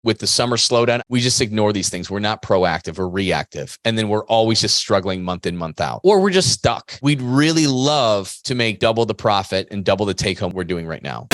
with the summer slowdown, we just ignore these things. We're not proactive or reactive. And then we're always just struggling month in, month out, or we're just stuck. We'd really love to make double the profit and double the take home we're doing right now.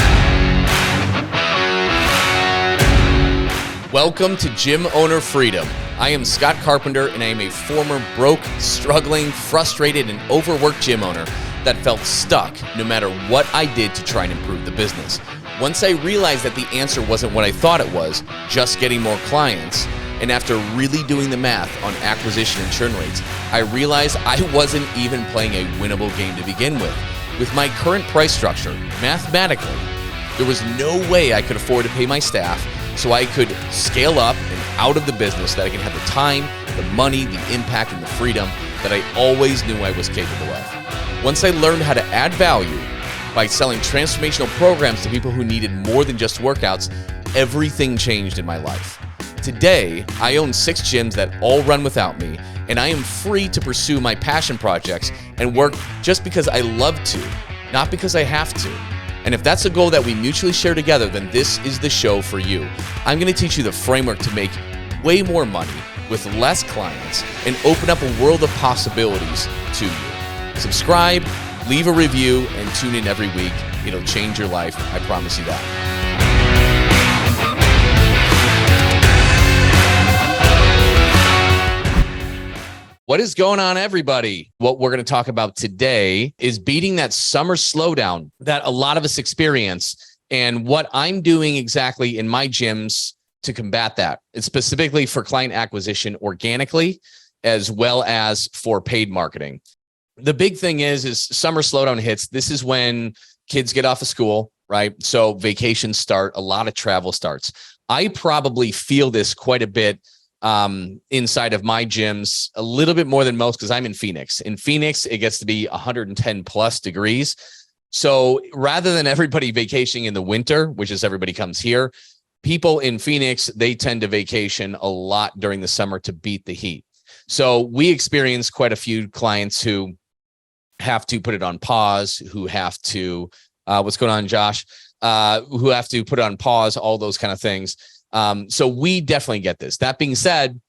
Welcome to Gym Owner Freedom. I am Scott Carpenter, and I am a former broke, struggling, frustrated, and overworked gym owner that felt stuck no matter what I did to try and improve the business. Once I realized that the answer wasn't what I thought it was, just getting more clients, and after really doing the math on acquisition and churn rates, I realized I wasn't even playing a winnable game to begin with. With my current price structure, mathematically, there was no way I could afford to pay my staff so I could scale up and out of the business, that I can have the time, the money, the impact, and the freedom that I always knew I was capable of. Once I learned how to add value by selling transformational programs to people who needed more than just workouts, everything changed in my life. Today, I own 6 gyms that all run without me, and I am free to pursue my passion projects and work just because I love to, not because I have to. And if that's a goal that we mutually share together, then this is the show for you. I'm going to teach you the framework to make way more money with less clients and open up a world of possibilities to you. Subscribe, leave a review, and tune in every week. It'll change your life. I promise you that. What is going on, everybody? What we're going to talk about today is beating that summer slowdown that a lot of us experience, and what I'm doing exactly in my gyms to combat that. It's specifically for client acquisition organically, as well as for paid marketing. The big thing is summer slowdown hits. This is when kids get off of school, right? So vacations start, a lot of travel starts. I probably feel this quite a bit inside of my gyms, a little bit more than most because I'm in Phoenix. In Phoenix, it gets to be 110 plus degrees. So rather than everybody vacationing in the winter, which is everybody comes here, people in Phoenix, they tend to vacation a lot during the summer to beat the heat. So we experience quite a few clients who have to put it on pause, who have to, what's going on, Josh? Who have to put it on pause, all those kind of things. So we definitely get this. That being said,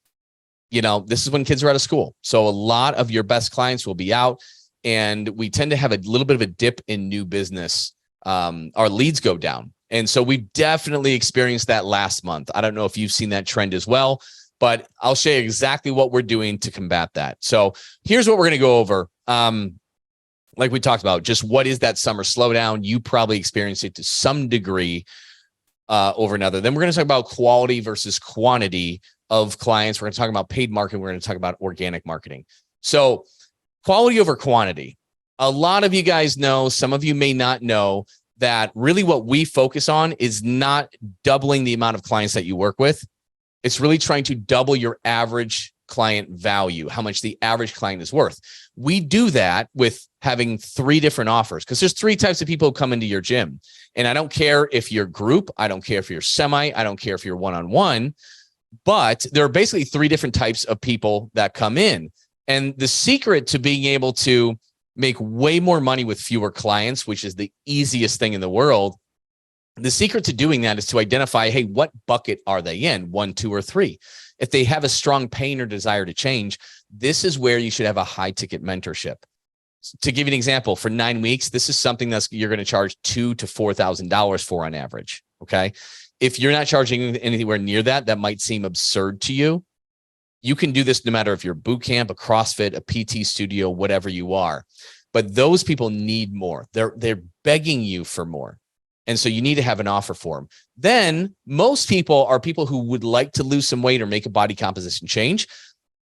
this is when kids are out of school. So a lot of your best clients will be out, and we tend to have a little bit of a dip in new business. Our leads go down. And so we definitely experienced that last month. I don't know if you've seen that trend as well, but I'll show you exactly what we're doing to combat that. So here's what we're going to go over. Like we talked about, just what is that summer slowdown? You probably experienced it to some degree over another. Then we're going to talk about quality versus quantity of clients. We're going to talk about paid marketing. We're going to talk about organic marketing. So quality over quantity. A lot of you guys know, some of you may not know, that really what we focus on is not doubling the amount of clients that you work with. It's really trying to double your average client value, how much the average client is worth. We do that with having 3 different offers, because there's 3 types of people who come into your gym. And I don't care if you're group, I don't care if you're semi, I don't care if you're one-on-one, but there are basically 3 different types of people that come in. And the secret to being able to make way more money with fewer clients, which is the easiest thing in the world, the secret to doing that is to identify, hey, what bucket are they in? 1, 2, or 3? If they have a strong pain or desire to change, this is where you should have a high ticket mentorship. To give you an example, for 9 weeks, this is something you're going to charge $2,000 to $4,000 for on average. Okay. If you're not charging anywhere near that, that might seem absurd to you. You can do this no matter if you're a boot camp, a CrossFit, a PT studio, whatever you are. But those people need more. They're begging you for more. And so you need to have an offer for them. Then most people are people who would like to lose some weight or make a body composition change.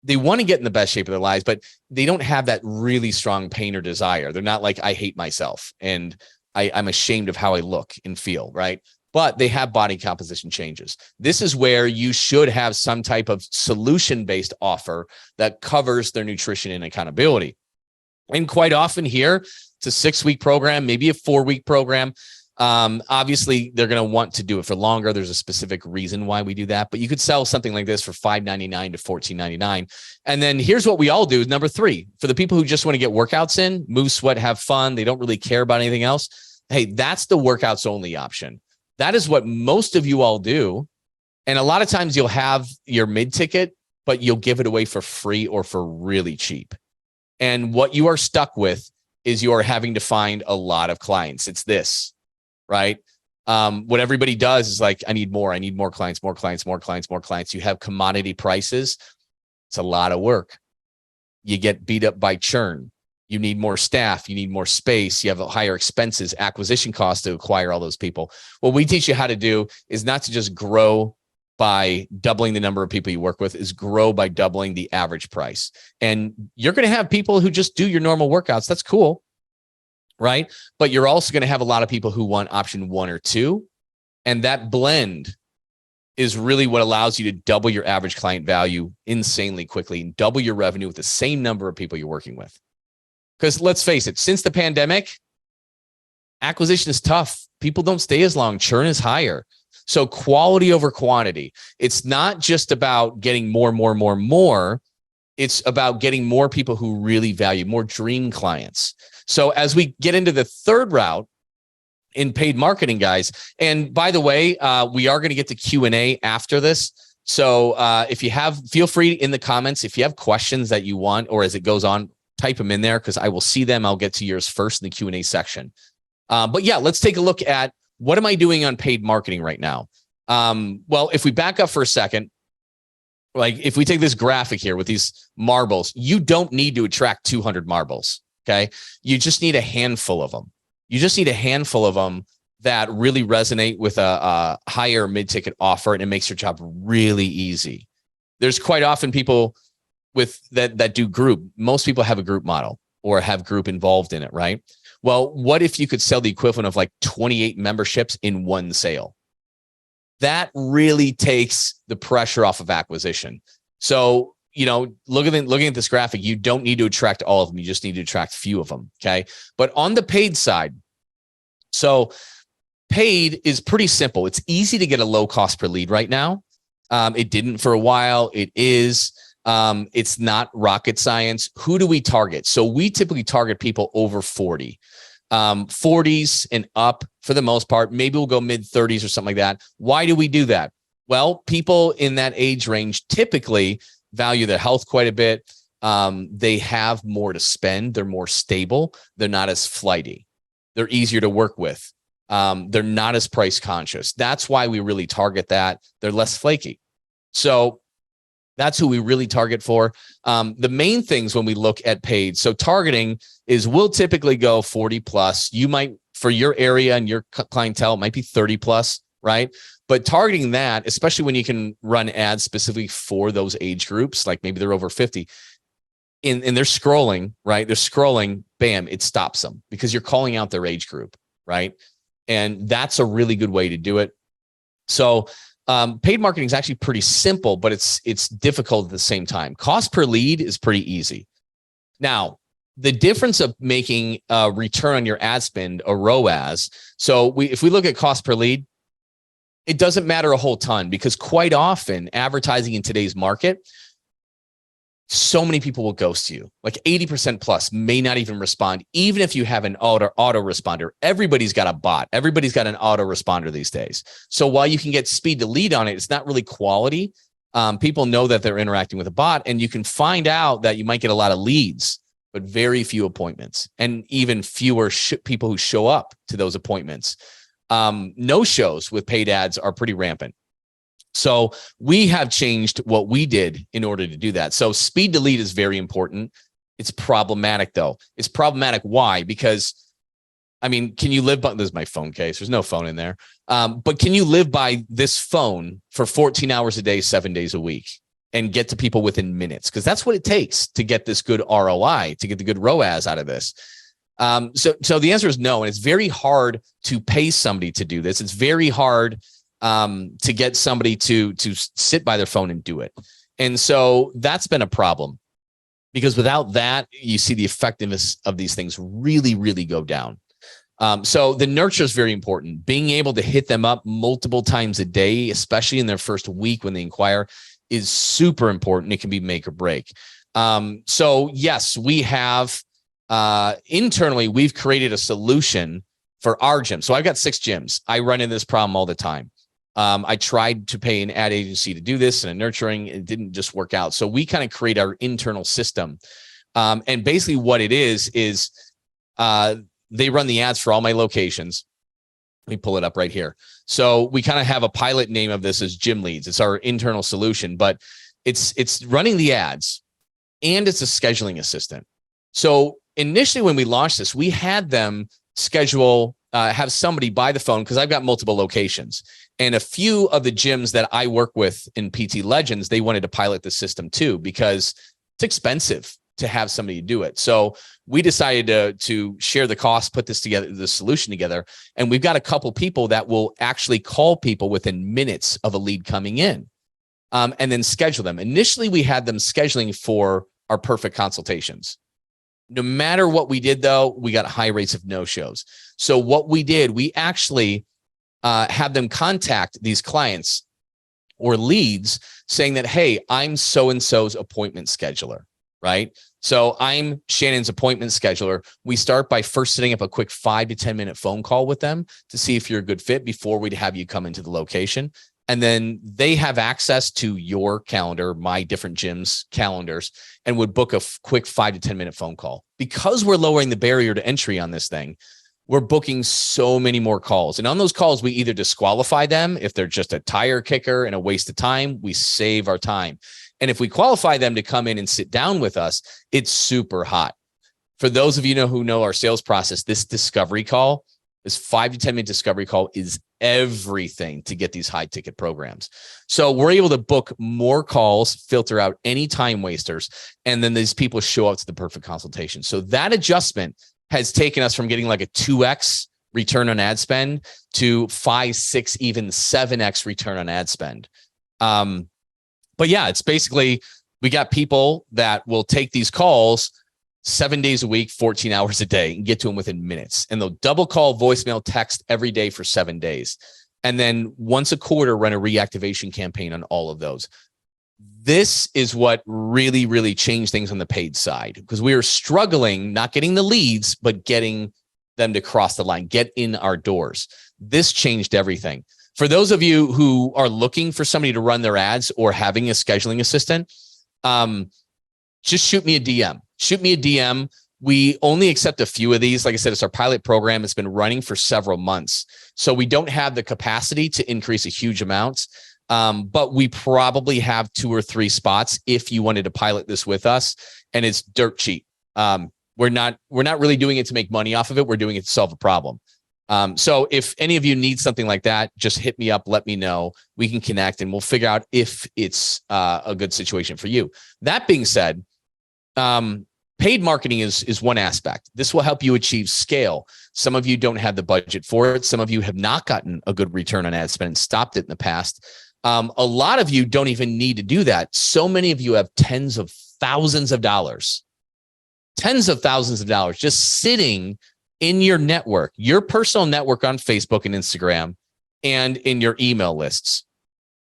They want to get in the best shape of their lives, but they don't have that really strong pain or desire. They're not like, I hate myself and I'm ashamed of how I look and feel, right? But they have body composition changes. This is where you should have some type of solution-based offer that covers their nutrition and accountability. And quite often here, it's a 6-week program, maybe a 4-week program. Obviously, they're going to want to do it for longer. There's a specific reason why we do that, but you could sell something like this for $5.99 to $14.99. And then here's what we all do. Number 3, for the people who just want to get workouts in, move, sweat, have fun. They don't really care about anything else. Hey, that's the workouts only option. That is what most of you all do. And a lot of times you'll have your mid-ticket, but you'll give it away for free or for really cheap. And what you are stuck with is you are having to find a lot of clients. It's this, right? What everybody does is like, I need more clients, more clients, more clients, more clients. You have commodity prices. It's a lot of work. You get beat up by churn. You need more staff. You need more space. You have higher expenses, acquisition costs to acquire all those people. What we teach you how to do is not to just grow by doubling the number of people you work with, is grow by doubling the average price. And you're going to have people who just do your normal workouts. That's cool, right? But you're also going to have a lot of people who want option 1 or 2. And that blend is really what allows you to double your average client value insanely quickly and double your revenue with the same number of people you're working with. Because let's face it, since the pandemic, acquisition is tough. People don't stay as long. Churn is higher. So quality over quantity. It's not just about getting more. It's about getting more people who really value, more dream clients. So as we get into the third route in paid marketing, guys, and by the way, we are going to get to Q&A after this. So if you have, feel free in the comments, if you have questions that you want, or as it goes on, type them in there because I will see them. I'll get to yours first in the Q&A section. But yeah, let's take a look at what am I doing on paid marketing right now? Well, if we back up for a second, like if we take this graphic here with these marbles, you don't need to attract 200 marbles. Okay. You just need a handful of them. You just need a handful of them that really resonate with a higher mid-ticket offer, and it makes your job really easy. There's quite often people with that do group. Most people have a group model or have group involved in it, right? Well, what if you could sell the equivalent of like 28 memberships in one sale? That really takes the pressure off of acquisition. So, you know, looking at this graphic, you don't need to attract all of them. You just need to attract a few of them. Okay. But on the paid side, so paid is pretty simple. It's easy to get a low cost per lead right now. It didn't for a while. It is. It's not rocket science. Who do we target? So we typically target people over 40, 40s and up for the most part. Maybe we'll go mid 30s or something like that. Why do we do that? Well, people in that age range typically value their health quite a bit. They have more to spend. They're more stable. They're not as flighty. They're easier to work with. They're not as price conscious. That's why we really target that. They're less flaky. So that's who we really target for. The main things when we look at paid, so targeting is we'll typically go 40 plus. You might, for your area and your clientele, it might be 30 plus, right? But targeting that, especially when you can run ads specifically for those age groups, like maybe they're over 50, and they're scrolling, right? They're scrolling, bam, it stops them because you're calling out their age group, right? And that's a really good way to do it. So paid marketing is actually pretty simple, but it's difficult at the same time. Cost per lead is pretty easy. Now, the difference of making a return on your ad spend, a ROAS. So if we look at cost per lead, it doesn't matter a whole ton because quite often advertising in today's market, so many people will ghost you. Like 80% plus may not even respond, even if you have an auto responder. Everybody's got a bot. Everybody's got an auto responder these days. So while you can get speed to lead on it, it's not really quality. People know that they're interacting with a bot, and you can find out that you might get a lot of leads, but very few appointments, and even fewer people who show up to those appointments. No shows with paid ads are pretty rampant. So we have changed what we did in order to do that. So speed to lead is very important. It's problematic though. It's problematic. Why? Because, I mean, can you live by, this is my phone case. There's no phone in there. But can you live by this phone for 14 hours a day, 7 days a week and get to people within minutes? Because that's what it takes to get this good ROI, to get the good ROAS out of this. So the answer is no. And it's very hard to pay somebody to do this. It's very hard to get somebody to sit by their phone and do it. And so that's been a problem because without that, you see the effectiveness of these things really, really go down. So the nurture is very important. Being able to hit them up multiple times a day, especially in their first week when they inquire, is super important. It can be make or break. So yes, we have internally, we've created a solution for our gym. So I've got 6 gyms. I run into this problem all the time. I tried to pay an ad agency to do this and a nurturing. It didn't just work out. So we kind of create our internal system. And basically what it is they run the ads for all my locations. Let me pull it up right here. So we kind of have a pilot name of this as Gym Leads. It's our internal solution, but it's running the ads and it's a scheduling assistant. So initially when we launched this, we had them schedule, have somebody by the phone, because I've got multiple locations. And a few of the gyms that I work with in PT Legends, they wanted to pilot the system too, because it's expensive to have somebody do it. So we decided to share the cost, put this together, the solution together. And we've got a couple people that will actually call people within minutes of a lead coming in, and then schedule them. Initially, we had them scheduling for our perfect consultations. No matter what we did, though, we got high rates of no-shows. So what we did, we actually have them contact these clients or leads saying that, hey, I'm so-and-so's appointment scheduler, right? So I'm Shannon's appointment scheduler. We start by first setting up a quick 5 to 10 minute phone call with them to see if you're a good fit before we'd have you come into the location. And then they have access to your calendar, my different gyms' calendars, and would book a quick 5 to 10 minute phone call. Because we're lowering the barrier to entry on this thing, we're booking so many more calls. And on those calls, we either disqualify them if they're just a tire kicker and a waste of time. We save our time. And if we qualify them to come in and sit down with us, it's super hot. For those of you who know our sales process, this discovery call, this 5 to 10 minute discovery call is everything to get these high ticket programs. So we're able to book more calls, filter out any time wasters, and then these people show up to the perfect consultation. So that adjustment has taken us from getting like a 2x return on ad spend to 5, 6, even 7x return on ad spend. But yeah, it's basically, we got people that will take these calls 7 days a week, 14 hours a day, and get to them within minutes. And they'll double call, voicemail, text every day for 7 days. And then once a quarter, run a reactivation campaign on all of those. This is what really, really changed things on the paid side, because we were struggling, not getting the leads, but getting them to cross the line, get in our doors. This changed everything. For those of you who are looking for somebody to run their ads or having a scheduling assistant, just shoot me a DM. Shoot me a DM. We only accept a few of these. Like I said, it's our pilot program. It's been running for several months. So we don't have the capacity to increase a huge amount, but we probably have 2 or 3 spots if you wanted to pilot this with us, and it's dirt cheap. We're not really doing it to make money off of it. We're doing it to solve a problem. So if any of you need something like that, just hit me up, let me know. We can connect and we'll figure out if it's a good situation for you. That being said, paid marketing is one aspect. This will help you achieve scale. Some of you don't have the budget for it. Some of you have not gotten a good return on ad spend and stopped it in the past. A lot of you don't even need to do that. So many of you have tens of thousands of dollars just sitting in your network, your personal network on Facebook and Instagram, and in your email lists.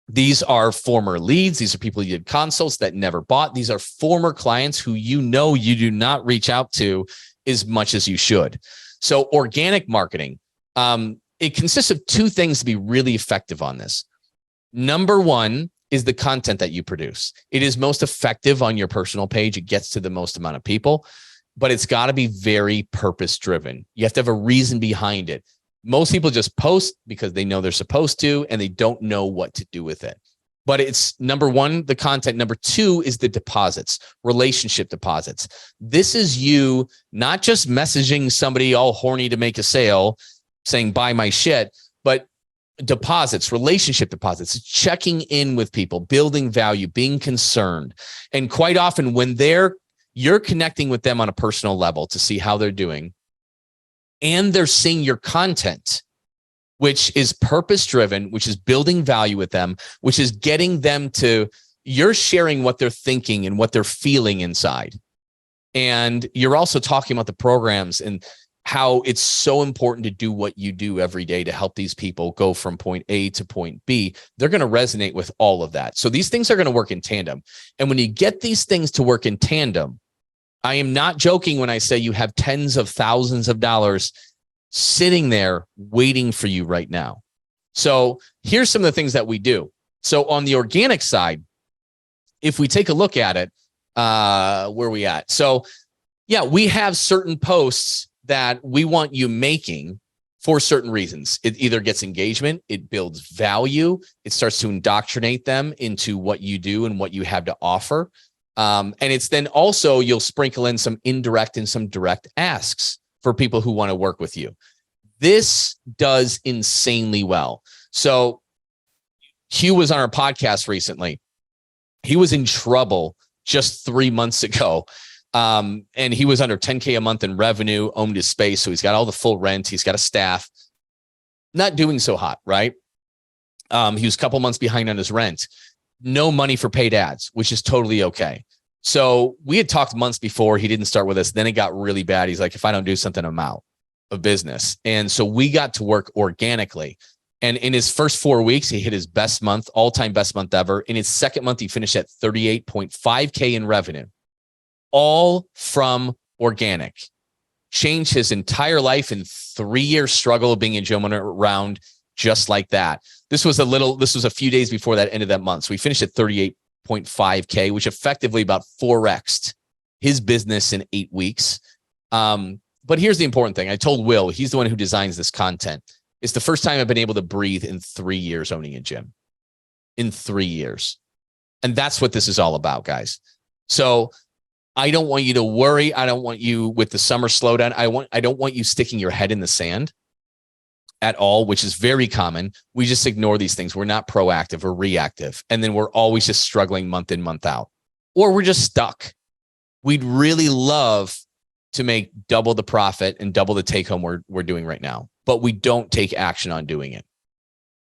These are former leads. These are people you did consults that never bought. These are former clients who you do not reach out to as much as you should. So organic marketing, it consists of 2 things to be really effective on this. Number 1 is the content that you produce. It is most effective on your personal page. It gets to the most amount of people, but it's got to be very purpose driven. You have to have a reason behind it. Most people just post because they know they're supposed to, and they don't know what to do with it. But it's number 1, the content. Number 2 is the deposits, relationship deposits. This is you not just messaging somebody all horny to make a sale saying, buy my shit, but deposits, relationship deposits, checking in with people, building value, being concerned. And quite often when you're connecting with them on a personal level to see how they're doing, and they're seeing your content, which is purpose-driven, which is building value with them, which is getting them to, you're sharing what they're thinking and what they're feeling inside. And you're also talking about the programs and how it's so important to do what you do every day to help these people go from point A to point B. They're going to resonate with all of that. So these things are going to work in tandem. And when you get these things to work in tandem, I am not joking when I say you have tens of thousands of dollars sitting there waiting for you right now. So here's some of the things that we do. So on the organic side, if we take a look at it, where are we at? So yeah, we have certain posts that we want you making for certain reasons. It either gets engagement, it builds value, it starts to indoctrinate them into what you do and what you have to offer. And it's then also you'll sprinkle in some indirect and some direct asks for people who want to work with you. This does insanely well. So Hugh was on our podcast recently. He was in trouble just 3 months ago. And he was under 10K a month in revenue, owned his space. So he's got all the full rent. He's got a staff. Not doing so hot, right? He was a couple months behind on his rent. No money for paid ads, which is totally okay. So we had talked months before. He didn't start with us. Then it got really bad. He's like, if I don't do something, I'm out of business. And so we got to work organically. And in his first 4 weeks, he hit his best month, all-time best month ever. In his second month, he finished at 38.5K in revenue, all from organic. Changed his entire life in 3-year struggle of being a gym owner around just like that. This was a few days before that end of that month. So we finished at 38.5K, which effectively about 4x'd his business in 8 weeks. But here's the important thing. I told Will, he's the one who designs this content. It's the first time I've been able to breathe in 3 years owning a gym. In 3 years. And that's what this is all about, guys. So I don't want you to worry. I don't want you with the summer slowdown. I don't want you sticking your head in the sand at all, which is very common. We just ignore these things. We're not proactive or reactive. And then we're always just struggling month in, month out, or we're just stuck. We'd really love to make double the profit and double the take home we're doing right now, but we don't take action on doing it.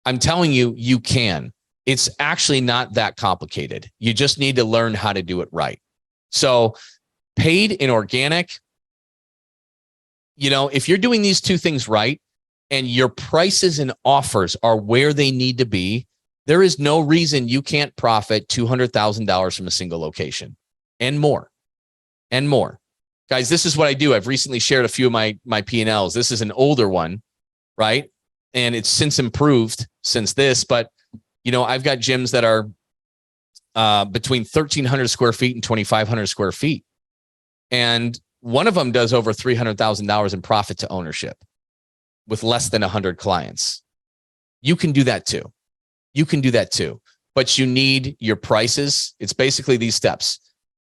I'm telling you, you can. It's actually not that complicated. You just need to learn how to do it right. So paid and organic, if you're doing these two things right and your prices and offers are where they need to be, there is no reason you can't profit $200,000 from a single location and more and more. Guys, this is what I do. I've recently shared a few of my P&Ls. This is an older one, right? And it's since improved since this, but I've got gyms that are between 1,300 square feet and 2,500 square feet. And one of them does over $300,000 in profit to ownership with less than 100 clients. You can do that too. But you need your prices. It's basically these steps.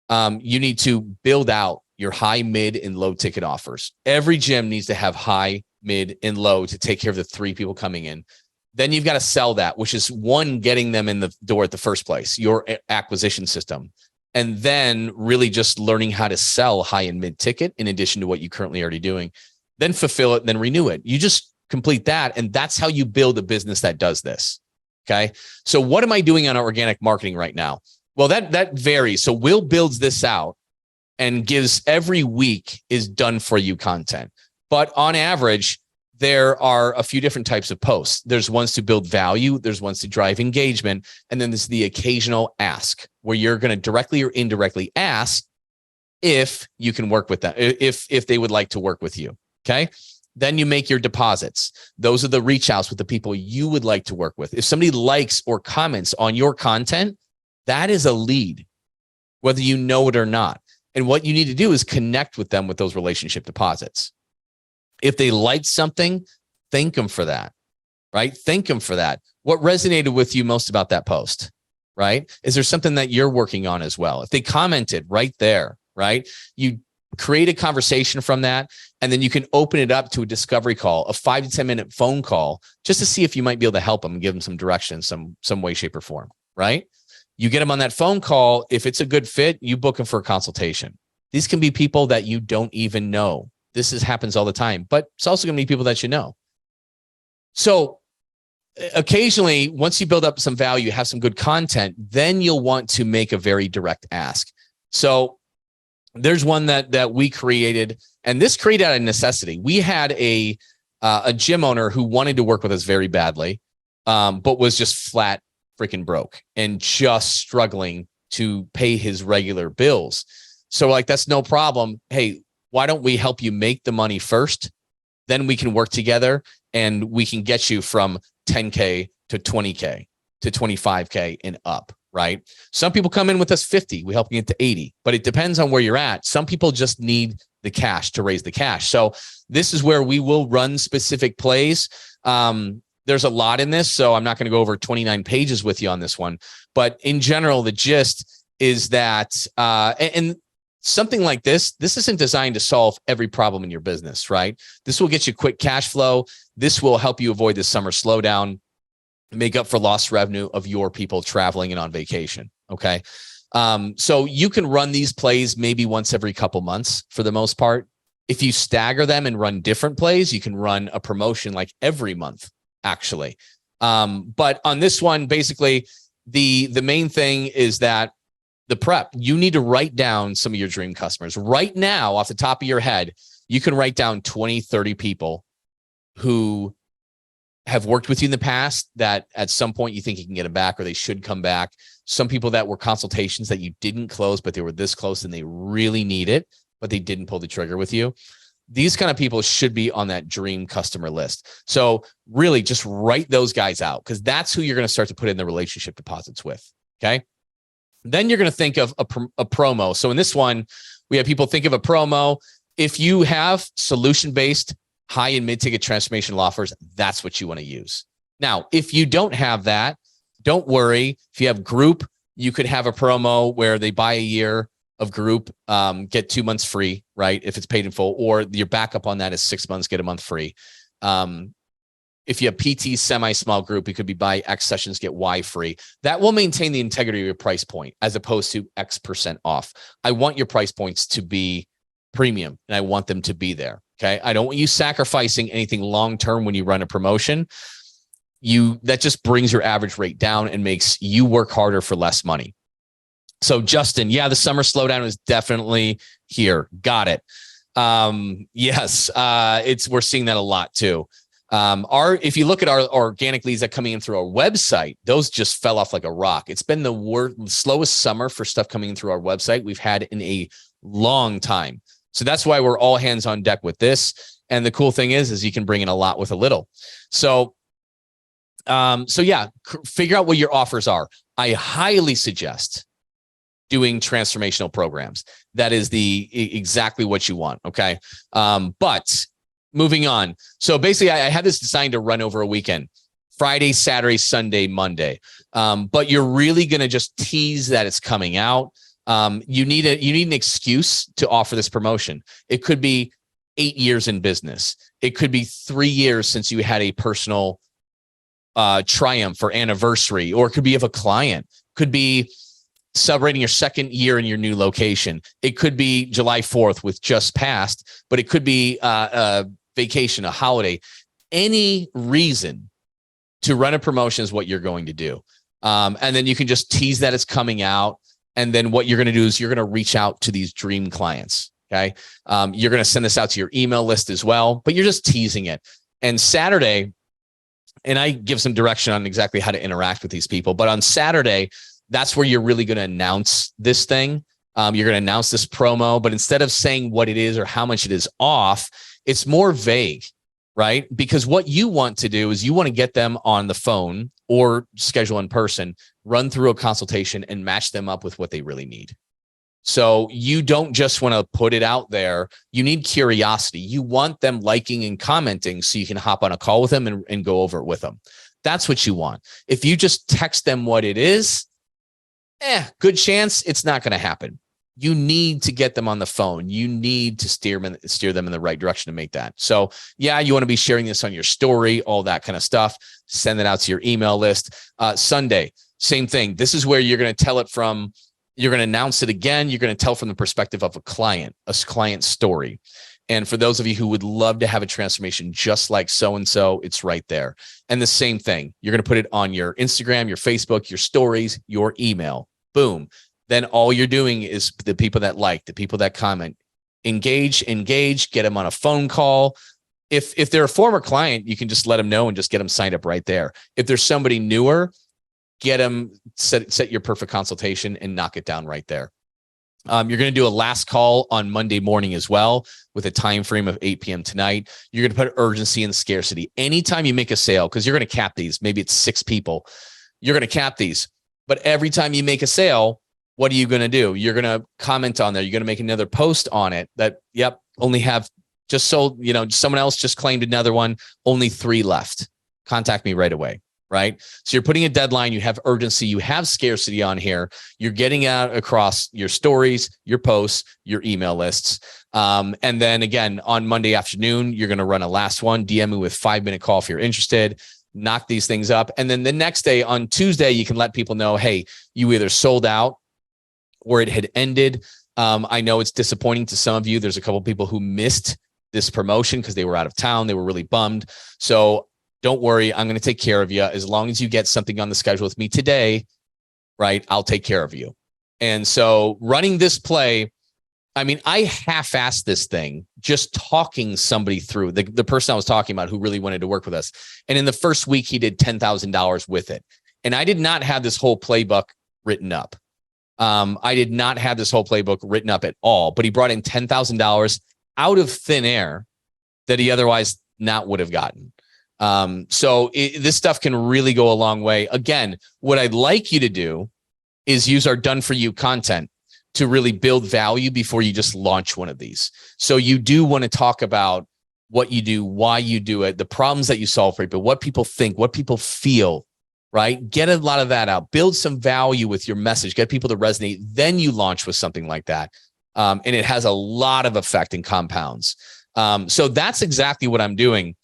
You need to build out your high, mid, and low ticket offers. Every gym needs to have high, mid, and low to take care of the 3 people coming in. Then you've got to sell that, which is one, getting them in the door at the first place, your acquisition system. And then really just learning how to sell high and mid ticket in addition to what you currently already doing. Then fulfill it, and then renew it. You just complete that. And that's how you build a business that does this. Okay. So what am I doing on organic marketing right now? Well, that varies. So Will builds this out and gives every week is done for you content. But on average, there are a few different types of posts. There's ones to build value. There's ones to drive engagement. And then there's the occasional ask where you're going to directly or indirectly ask if you can work with them, if they would like to work with you. Okay. Then you make your deposits. Those are the reach outs with the people you would like to work with. If somebody likes or comments on your content, that is a lead, whether you know it or not. And what you need to do is connect with them with those relationship deposits. If they liked something, thank them for that, right? Thank them for that. What resonated with you most about that post, right? Is there something that you're working on as well? If they commented right there, right? You create a conversation from that, and then you can open it up to a discovery call, a 5 to 10 minute phone call, just to see if you might be able to help them and give them some direction, some way, shape, or form, right? You get them on that phone call. If it's a good fit, you book them for a consultation. These can be people that you don't even know. This happens all the time, but it's also going to be people that you know. So occasionally, once you build up some value, have some good content, then you'll want to make a very direct ask. So there's one that we created, and this created out of necessity. We had a gym owner who wanted to work with us very badly, but was just flat freaking broke and just struggling to pay his regular bills. So like, that's no problem. Hey, why don't we help you make the money first? Then we can work together and we can get you from 10K to 20K to 25K and up, right? Some people come in with us 50. We help you get to 80, but it depends on where you're at. Some people just need the cash to raise the cash. So this is where we will run specific plays. There's a lot in this, so I'm not going to go over 29 pages with you on this one. But in general, the gist is that, and something like this isn't designed to solve every problem in your business, right? This will get you quick cash flow. This will help you avoid the summer slowdown, make up for lost revenue of your people traveling and on vacation. Okay. So you can run these plays maybe once every couple months for the most part. If you stagger them and run different plays, you can run a promotion like every month, actually. But on this one, basically, the main thing is that the prep, you need to write down some of your dream customers. Right now, off the top of your head, you can write down 20, 30 people who have worked with you in the past that at some point you think you can get them back or they should come back. Some people that were consultations that you didn't close, but they were this close and they really need it, but they didn't pull the trigger with you. These kind of people should be on that dream customer list. So really just write those guys out because that's who you're going to start to put in the relationship deposits with. Okay. Then you're going to think of a promo. So in this one, we have people think of a promo. If you have solution-based high and mid-ticket transformational offers, that's what you want to use. Now, if you don't have that, don't worry. If you have group, you could have a promo where they buy a year of group, get 2 months free, right? If it's paid in full, or your backup on that is 6 months, get a month free. If you have PT semi-small group, it could be buy X sessions, get Y free. That will maintain the integrity of your price point as opposed to X% off. I want your price points to be premium and I want them to be there. Okay. I don't want you sacrificing anything long-term when you run a promotion. That just brings your average rate down and makes you work harder for less money. So Justin, yeah, the summer slowdown is definitely here. Got it. Yes. We're seeing that a lot too. If you look at our organic leads that coming in through our website, those just fell off like a rock. It's been the slowest summer for stuff coming in through our website we've had in a long time. So that's why we're all hands on deck with this. And the cool thing is you can bring in a lot with a little. So yeah, figure out what your offers are. I highly suggest doing transformational programs. That is exactly what you want. Okay. But moving on. So basically I had this designed to run over a weekend, Friday, Saturday, Sunday, Monday. But you're really going to just tease that it's coming out. You need an excuse to offer this promotion. It could be 8 years in business. It could be 3 years since you had a personal triumph or anniversary, or it could be of a client, could be celebrating your second year in your new location. It could be July 4th with just passed, but it could be a vacation, a holiday, any reason to run a promotion is what you're going to do. And then you can just tease that it's coming out. And then what you're going to do is you're going to reach out to these dream clients. Okay. You're going to send this out to your email list as well, but you're just teasing it. And Saturday, and I give some direction on exactly how to interact with these people, but on Saturday, that's where you're really going to announce this thing. You're going to announce this promo, but instead of saying what it is or how much it is off, it's more vague, right? Because what you want to do is you want to get them on the phone or schedule in person, run through a consultation and match them up with what they really need. So you don't just want to put it out there. You need curiosity. You want them liking and commenting so you can hop on a call with them and go over it with them. That's what you want. If you just text them what it is, good chance it's not going to happen. You need to get them on the phone. You need to steer them in the right direction to make that. So yeah, you want to be sharing this on your story, all that kind of stuff. Send it out to your email list. Sunday, same thing. This is where you're going to tell it from. You're going to announce it again. You're going to tell from the perspective of a client story. And for those of you who would love to have a transformation just like so-and-so, it's right there. And the same thing, you're going to put it on your Instagram, your Facebook, your stories, your email. Boom. Then all you're doing is the people that like, the people that comment, engage, get them on a phone call. If they're a former client, you can just let them know and just get them signed up right there. If there's somebody newer, get them, set your perfect consultation and knock it down right there. You're going to do a last call on Monday morning as well with a time frame of 8 p.m. tonight. You're going to put urgency and scarcity. Anytime you make a sale, because you're going to cap these, maybe it's 6 people, you're going to cap these. But every time you make a sale, what are you going to do? You're going to comment on there. You're going to make another post on it that, yep, only have just sold, someone else just claimed another one, only 3 left. Contact me right away. Right. So you're putting a deadline, you have urgency, you have scarcity on here. You're getting out across your stories, your posts, your email lists. And then again, on Monday afternoon, you're going to run a last one, DM me with 5-minute call if you're interested, knock these things up. And then the next day on Tuesday, you can let people know, hey, you either sold out or it had ended. I know it's disappointing to some of you. There's a couple of people who missed this promotion because they were out of town. They were really bummed. So don't worry, I'm going to take care of you. As long as you get something on the schedule with me today, right, I'll take care of you. And so running this play, I mean, I half-assed this thing, just talking somebody through, the person I was talking about who really wanted to work with us. And in the first week, he did $10,000 with it. And I did not have this whole playbook written up. I did not have this whole playbook written up at all, but he brought in $10,000 out of thin air that he otherwise not would have gotten. So this stuff can really go a long way. Again, what I'd like you to do is use our done for you content to really build value before you just launch one of these. So you do want to talk about what you do, why you do it, the problems that you solve for people, what people think, what people feel, right? Get a lot of that out, build some value with your message, get people to resonate. Then you launch with something like that. And it has a lot of effect and compounds. So that's exactly what I'm doing.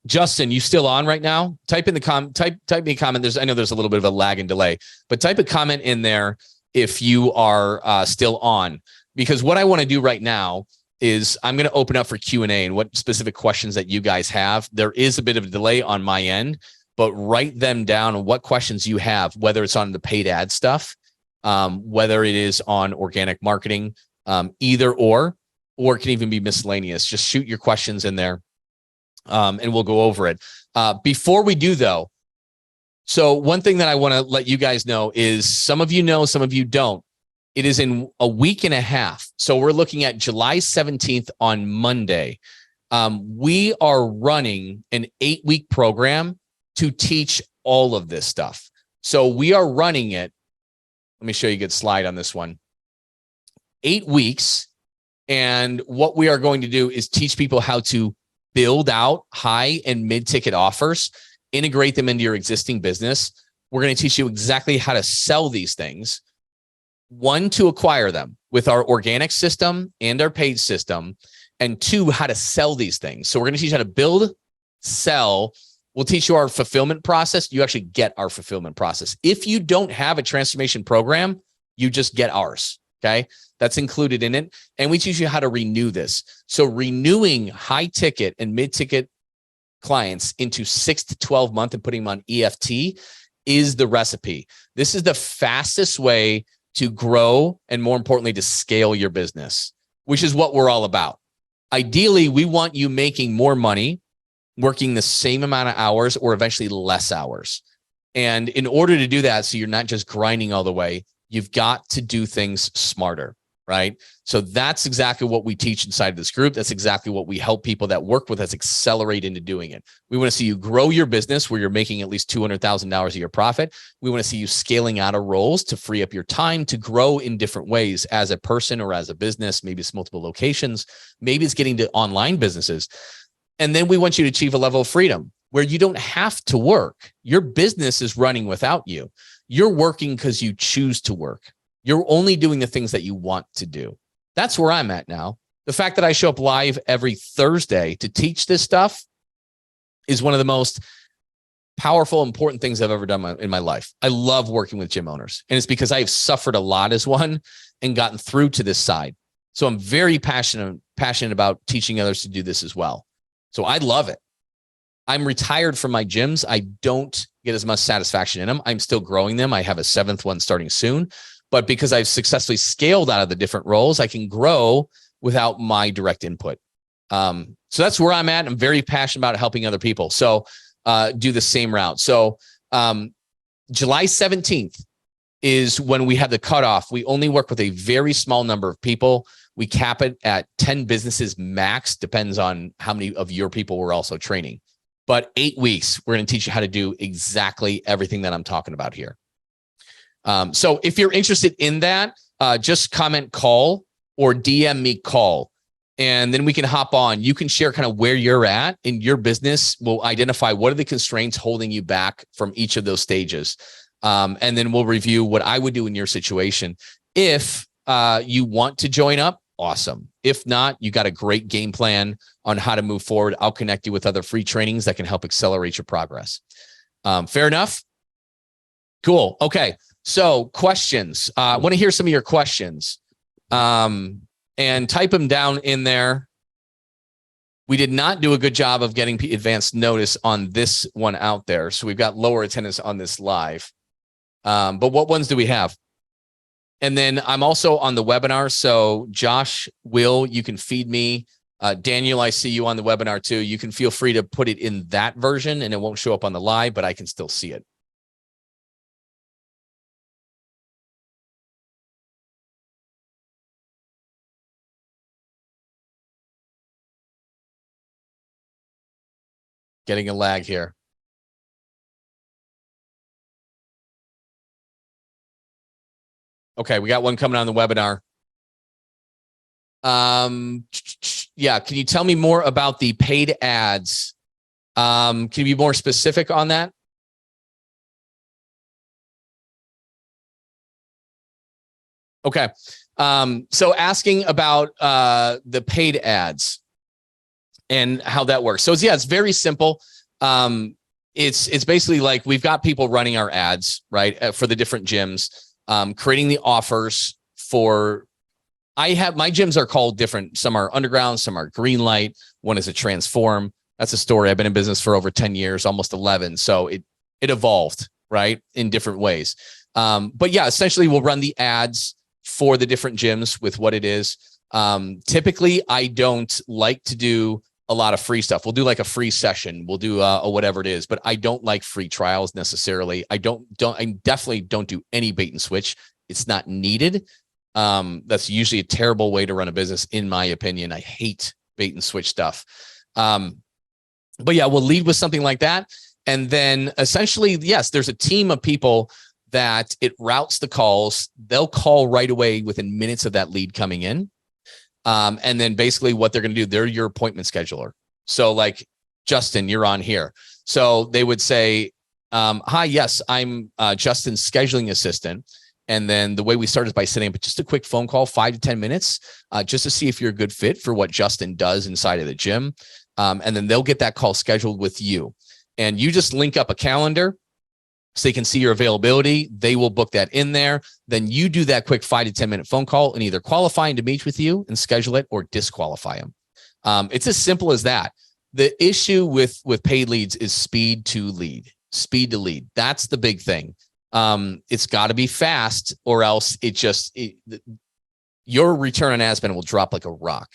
Justin, you still on right now? Type in the type me a comment. I know there's a little bit of a lag and delay, but type a comment in there if you are still on, because what I want to do right now is I'm going to open up for Q&A and what specific questions that you guys have. There is a bit of a delay on my end, but write them down on what questions you have, whether it's on the paid ad stuff, whether it is on organic marketing, either or it can even be miscellaneous. Just shoot your questions in there. And we'll go over it. Before we do, though, so one thing that I want to let you guys know is some of you know, some of you don't. It is in a week and a half. So we're looking at July 17th on Monday. We are running an 8-week program to teach all of this stuff. So we are running it. Let me show you a good slide on this one. 8 weeks. And what we are going to do is teach people how to build out high and mid-ticket offers, integrate them into your existing business. We're going to teach you exactly how to sell these things. 1, to acquire them with our organic system and our paid system. And 2, how to sell these things. So we're going to teach you how to build, sell. We'll teach you our fulfillment process. You actually get our fulfillment process. If you don't have a transformation program, you just get ours. Okay. That's included in it. And we teach you how to renew this. So renewing high ticket and mid ticket clients into 6 to 12 months and putting them on EFT is the recipe. This is the fastest way to grow and, more importantly, to scale your business, which is what we're all about. Ideally, we want you making more money, working the same amount of hours or eventually less hours. And in order to do that, so you're not just grinding all the way, you've got to do things smarter, right? So that's exactly what we teach inside of this group. That's exactly what we help people that work with us accelerate into doing it. We want to see you grow your business where you're making at least $200,000 a year profit. We want to see you scaling out of roles to free up your time to grow in different ways as a person or as a business. Maybe it's multiple locations. Maybe it's getting to online businesses. And then we want you to achieve a level of freedom where you don't have to work. Your business is running without you. You're working because you choose to work. You're only doing the things that you want to do. That's where I'm at now. The fact that I show up live every Thursday to teach this stuff is one of the most powerful, important things I've ever done in my life. I love working with gym owners. And it's because I've suffered a lot as one and gotten through to this side. So I'm very passionate about teaching others to do this as well. So I love it. I'm retired from my gyms. I don't get as much satisfaction in them. I'm still growing them. I have a 7th one starting soon. But because I've successfully scaled out of the different roles, I can grow without my direct input. So that's where I'm at. I'm very passionate about helping other people. So do the same route. So July 17th, is when we have the cutoff. We only work with a very small number of people. We cap it at 10 businesses max, depends on how many of your people we're also training. But 8 weeks, we're going to teach you how to do exactly everything that I'm talking about here. So if you're interested in that, just comment call or DM me call, and then we can hop on. You can share kind of where you're at in your business. We'll identify what are the constraints holding you back from each of those stages. And then we'll review what I would do in your situation. If you want to join up, awesome. If not, you got a great game plan on how to move forward. I'll connect you with other free trainings that can help accelerate your progress. Fair enough? Cool. Okay. So questions. I want to hear some of your questions. And type them down in there. We did not do a good job of getting advanced notice on this one out there. So we've got lower attendance on this live. But what ones do we have? And then I'm also on the webinar. So Josh, Will, you can feed me. Daniel, I see you on the webinar too. You can feel free to put it in that version and it won't show up on the live, but I can still see it. Getting a lag here. Okay, we got one coming on the webinar. Yeah, can you tell me more about the paid ads? Can you be more specific on that? Okay, so asking about the paid ads and how that works. So yeah, it's very simple. It's basically like we've got people running our ads, right, for the different gyms, creating the offers for. My gyms are called different. Some are underground, some are green light. One is a transform. That's a story. I've been in business for over 10 years, almost 11. So it evolved, right, in different ways. But yeah, essentially we'll run the ads for the different gyms with what it is. Typically, I don't like to do a lot of free stuff. We'll do like a free session. We'll do whatever it is, but I don't like free trials necessarily. I definitely don't do any bait and switch. It's not needed. That's usually a terrible way to run a business, in my opinion. I hate bait and switch stuff. But yeah, we'll lead with something like that. And then essentially, yes, there's a team of people that it routes the calls. They'll call right away within minutes of that lead coming in. And then basically what they're going to do, they're your appointment scheduler. So like, Justin, you're on here. So they would say, hi, yes, I'm Justin's scheduling assistant. And then the way we start is by setting up just a quick phone call, 5 to 10 minutes, just to see if you're a good fit for what Justin does inside of the gym. And then they'll get that call scheduled with you. And you just link up a calendar so they can see your availability. They will book that in there. Then you do that quick 5 to 10 minute phone call and either qualify them to meet with you and schedule it or disqualify them. It's as simple as that. The issue with paid leads is speed to lead. That's the big thing. It's got to be fast or else your return on ad spend will drop like a rock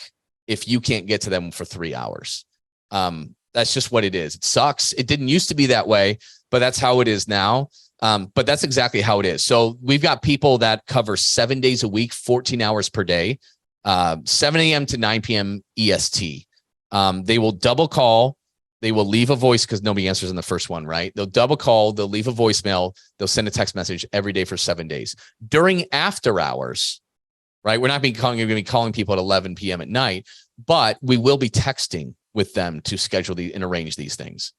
if you can't get to them for 3 hours. That's just what it is. It sucks. It didn't used to be that way, but that's how it is now. But that's exactly how it is. So we've got people that cover 7 days a week, 14 hours per day, 7 a.m. to 9 p.m. EST. They will double call. They will leave a voice because nobody answers in the first one, right? They'll double call. They'll leave a voicemail. They'll send a text message every day for 7 days. During after hours, right? We're not going to be calling people at 11 p.m. at night, but we will be texting with them to schedule and arrange these things.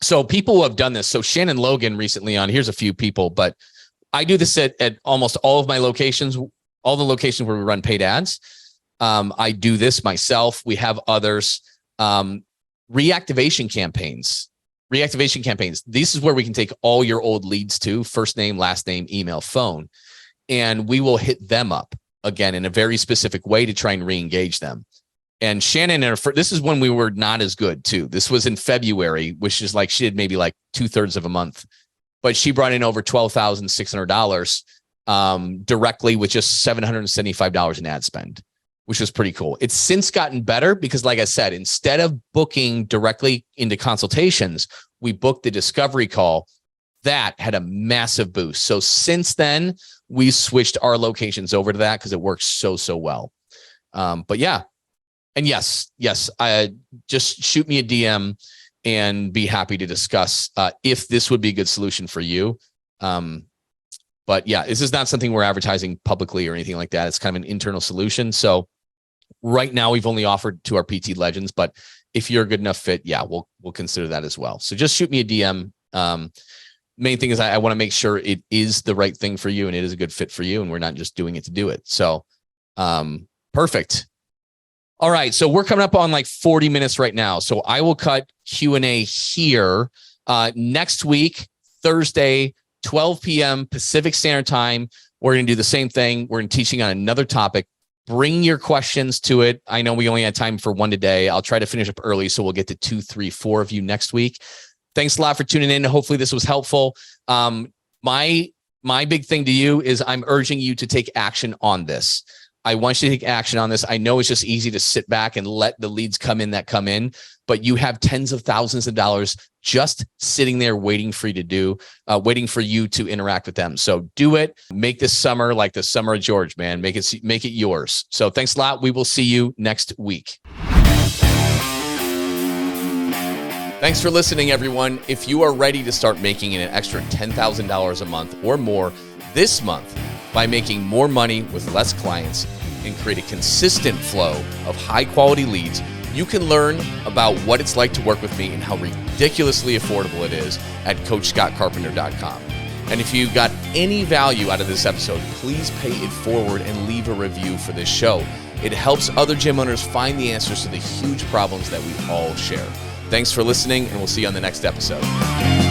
So people who have done this. So Shannon Logan recently on, here's a few people, but I do this at almost all of my locations, all the locations where we run paid ads. I do this myself. We have others. Reactivation campaigns. This is where we can take all your old leads to first name, last name, email, phone, and we will hit them up again in a very specific way to try and re-engage them. And Shannon, this is when we were not as good too. This was in February, which is like she did maybe like 2/3 of a month, but she brought in over $12,600 directly with just $775 in ad spend, which was pretty cool. It's since gotten better because, like I said, instead of booking directly into consultations, we booked the discovery call. that had a massive boost. So since then, we switched our locations over to that because it works so well. But yeah. And yes, I just shoot me a DM and be happy to discuss if this would be a good solution for you. But yeah, this is not something we're advertising publicly or anything like that. It's kind of an internal solution. So right now we've only offered to our PT legends, but if you're a good enough fit, yeah, we'll consider that as well. So just shoot me a DM. Main thing is I want to make sure it is the right thing for you and it is a good fit for you. And we're not just doing it to do it. So perfect. All right. So we're coming up on like 40 minutes right now. So I will cut Q&A here. Next week, Thursday, 12 p.m. Pacific Standard Time. We're going to do the same thing. We're going to teaching on another topic. Bring your questions to it. I know we only had time for one today. I'll try to finish up early, so we'll get to 2, 3, 4 of you next week. Thanks a lot for tuning in. Hopefully this was helpful. My big thing to you is I'm urging you to take action on this. I want you to take action on this. I know it's just easy to sit back and let the leads come in that come in, but you have tens of thousands of dollars just sitting there waiting for you to interact with them. So do it. Make this summer like the summer of George, man. Make it yours. So thanks a lot. We will see you next week. Thanks for listening, everyone. If you are ready to start making an extra $10,000 a month or more this month by making more money with less clients and create a consistent flow of high-quality leads, you can learn about what it's like to work with me and how ridiculously affordable it is at CoachScottCarpenter.com. And if you got any value out of this episode, please pay it forward and leave a review for this show. It helps other gym owners find the answers to the huge problems that we all share. Thanks for listening, and we'll see you on the next episode.